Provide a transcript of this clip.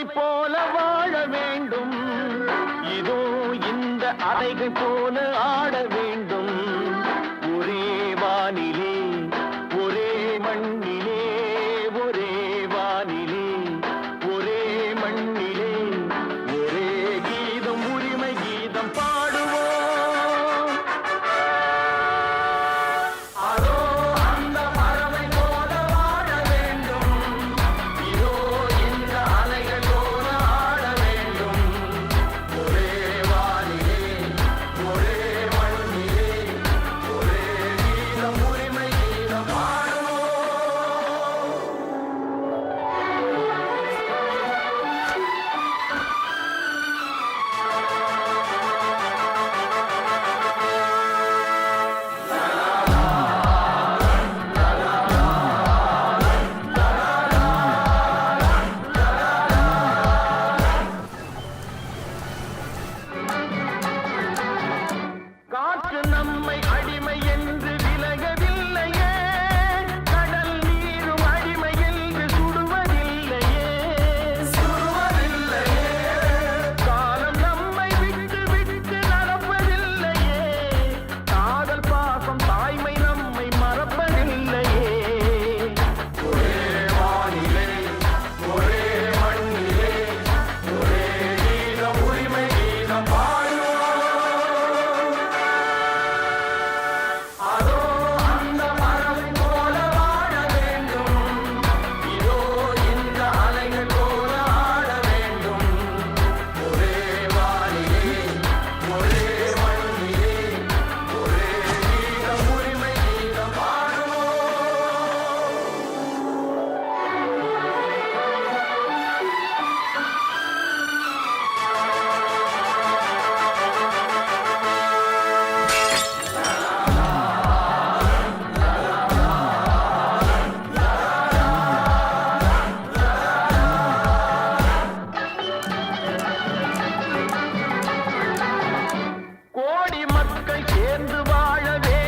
பறவை போல வாழ வேண்டும். இதோ இந்த அலைகள் போல ஆட வேண்டும். ஒரே வானிலே ஒரே மண்ணிலே ஒரே வானிலே ஒரே மண்ணிலே ஒரே கீதம் உரிமை கீதம் பாடுவோம். அதோ அந்த பறவை போல வாழ வேண்டும். இதோ இந்த அலைகள் போல ஆட வேண்டும். ஒரே வானிலே ஒரே மண்ணிலே ஒரே கீதம் உரிமை கீதம் பாடுவோம். காற்று நம்மை அடிமை என்று விலகவில்லையே. கடல் நீரும் அடிமை என்று சுடுவதில்லையே. காலம் நம்மை விட்டு விட்டு நடப்பதில்லையே. காதல் பாசம் தாய்மை நம்மை மறப்பதில்லையே. ஒரே வானிலே ஒரே மண்ணிலே ஒரே கீதம் உரிமை கீதம் பாடுவோம். அதோ அந்த பறவை போல வாழ வேண்டும். இதோ இந்த அலைகள் போல ஆட வேண்டும். ஒரே வானிலே ஒரே மண்ணிலே ஒரே கீதம் உரிமை கீதம் பாடுவோம். கோடி மக்கள் சேர்ந்து வாழ வேண்டும்.